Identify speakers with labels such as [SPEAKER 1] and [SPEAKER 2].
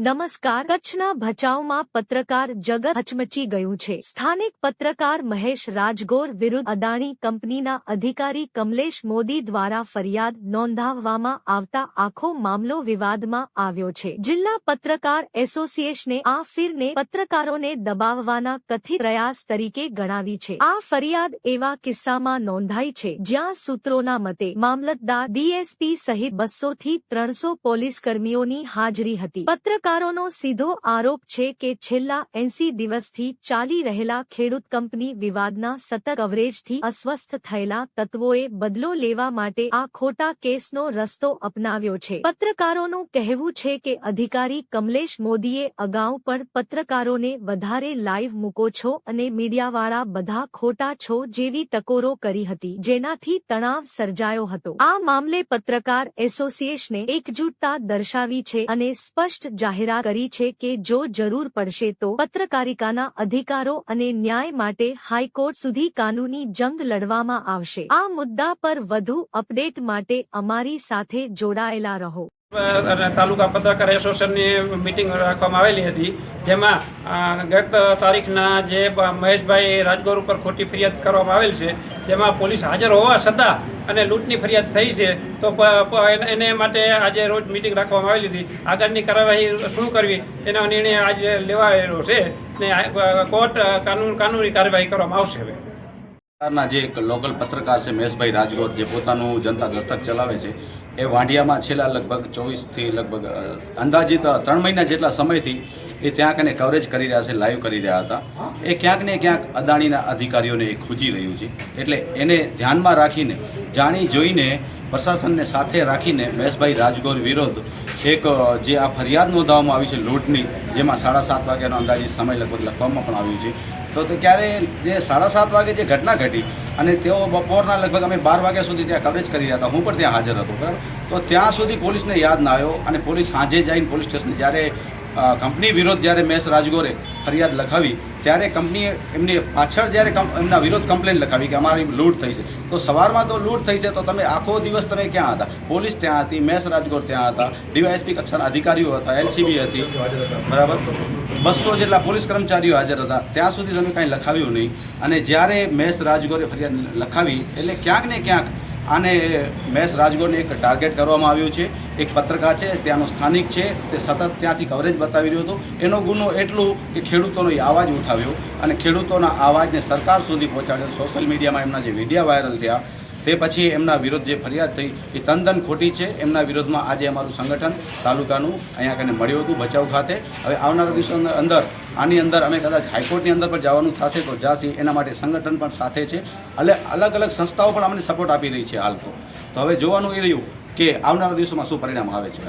[SPEAKER 1] નમસ્કાર. કચ્છના ભચાઉમાં પત્રકાર જગત હચમચી ગયું છે. સ્થાનિક પત્રકાર મહેશ રાજગોર વિરુદ્ધ અદાણી કંપનીના અધિકારી કમલેશ મોદી દ્વારા ફરિયાદ નોંધાવવામાં આવતા આખો મામલો વિવાદમાં આવ્યો છે. જિલ્લા પત્રકાર એસોસિએશને આ ફીરને પત્રકારોને દબાવવાના કથિત પ્રયાસ તરીકે ગણાવી છે. આ ફરિયાદ એવા કિસ્સામાં નોંધાઈ છે જ્યાં સૂત્રોના મતે મામલતદાર, ડીએસપી સહિત 200 થી 300 પોલીસકર્મીઓની હાજરી હતી. પત્રકારોનો સીધો આરોપ છે કે છેલ્લા 80 દિવસથી ચાલી રહેલા ખેડૂત કંપની વિવાદના સતત કવરેજથી અસ્વસ્થ થયેલા તત્વોએ બદલો લેવા માટે આ ખોટા કેસનો રસ્તો અપનાવ્યો છે. પત્રકારોનું કહેવું છે કે અધિકારી કમલેશ મોદીએ અગાઉ પણ પત્રકારોને વધારે લાઈવ મૂકો છો અને મીડિયાવાળા બધા ખોટા છો જેવી ટકોરો કરી હતી, જેનાથી તણાવ સર્જાયો હતો. આ મામલે પત્રકાર એસોસિએશને એકજૂટતા દર્શાવી છે અને સ્પષ્ટ જાહેરાત કરી છે કે જો જરૂર પડશે તો પત્રકારિતાના અધિકારો અને ન્યાય માટે હાઈકોર્ટ સુધી કાનૂની જંગ લડવામાં આવશે. આ મુદ્દા પર વધુ અપડેટ માટે અમારી સાથે જોડાયેલા રહો.
[SPEAKER 2] તાલુકા પત્રકાર એસોસિએશનની મિટિંગ રાખવામાં આવેલી હતી, જેમાં ગત તારીખના જે મહેશભાઈ રાજગોર ઉપર ખોટી ફરિયાદ કરવામાં આવેલ છે, જેમાં પોલીસ હાજર હોવા છતાં અને લૂંટની ફરિયાદ થઈ છે, તો એને માટે આજે રોજ મિટિંગ રાખવામાં આવેલી હતી. આગળની કાર્યવાહી શું કરવી એનો નિર્ણય આજે લેવાયેલો છે ને કોર્ટ કાનૂની કાર્યવાહી કરવામાં આવશે. હવે
[SPEAKER 3] જે એક લોકલ પત્રકાર છે મહેશભાઈ રાજગોર, જે પોતાનું જનતા દસ્તક ચલાવે છે, એ વાંઢિયામાં છેલ્લા લગભગ 24 થી લગભગ અંદાજિત 3 મહિના જેટલા સમયથી એ ત્યાં કને કવરેજ કરી રહ્યા છે, લાઈવ કરી રહ્યા હતા. એ ક્યાંક ને ક્યાંક અદાણીના અધિકારીઓને એ ખૂંચી રહ્યું છે. એટલે એને ધ્યાનમાં રાખીને, જાણી જોઈને, પ્રશાસનને સાથે રાખીને મહેશભાઈ રાજગોર વિરુદ્ધ એક જે આ ફરિયાદ નોંધાવવામાં આવી છે લૂંટની, જેમાં 7:30 વાગ્યાનો અંદાજિત સમય લગભગ લખવામાં પણ આવ્યું છે. તો ત્યારે જે 7:30 વાગે જે ઘટના ઘટી અને તેઓ બપોરના લગભગ અમે 12 વાગ્યા સુધી ત્યાં કવરેજ કરી રહ્યા હતા, હું પણ ત્યાં હાજર હતો, બરાબર. તો ત્યાં સુધી પોલીસને યાદ ના આવ્યો અને પોલીસ સાંજે જઈને પોલીસ સ્ટેશન જ્યારે કંપની વિરુદ્ધ જ્યારે મહેશ રાજગોરે ફરિયાદ લખાવી, ત્યારે કંપનીએ એમની પાછળ જ્યારે એમના વિરોધ કમ્પ્લેન લખાવી કે અમારી લૂંટ થઈ છે. તો સવારમાં તો લૂંટ થઈ છે, તો તમે આખો દિવસ તમે ક્યાં હતા? પોલીસ ત્યાં હતી, મહેશ રાજગોર ત્યાં હતા, ડીવાયએસપી કક્ષાના અધિકારીઓ હતા, એલસીબી હતી, બરાબર. 200 જેટલા પોલીસ કર્મચારીઓ હાજર હતા. ત્યાં સુધી તમે કાંઈ લખાવ્યું નહીં. અને જ્યારે મહેશ રાજગોરે ફરિયાદ લખાવી એટલે ક્યાંક ને ક્યાંક આને મહેશ રાજગોરને એક ટાર્ગેટ કરવામાં આવ્યું છે. એક પત્રકાર છે, ત્યાંનો સ્થાનિક છે, તે સતત ત્યાંથી કવરેજ બતાવી રહ્યો હતો. એનો ગુનો એટલું કે ખેડૂતોનો અવાજ ઉઠાવ્યો અને ખેડૂતોના અવાજને સરકાર સુધી પહોંચાડ્યો. સોશિયલ મીડિયામાં એમના જે વિડીયો વાયરલ થયા, તે પછી એમના વિરુદ્ધ જે ફરિયાદ થઈ એ તદ્દન ખોટી છે. એમના વિરોધમાં આજે અમારું સંગઠન તાલુકાનું અહીંયા કને મળ્યું હતું ભચાઉ ખાતે. હવે આવનારા દિવસોની અંદર આની અંદર અમે કદાચ હાઈકોર્ટની અંદર પણ જવાનું થશે તો જાસી. એના માટે સંગઠન પણ સાથે છે. એટલે અલગ અલગ સંસ્થાઓ પણ અમને સપોર્ટ આપી રહી છે હાલ. તો હવે જોવાનું એ રહ્યું કે આવનારા દિવસોમાં શું પરિણામ આવે છે.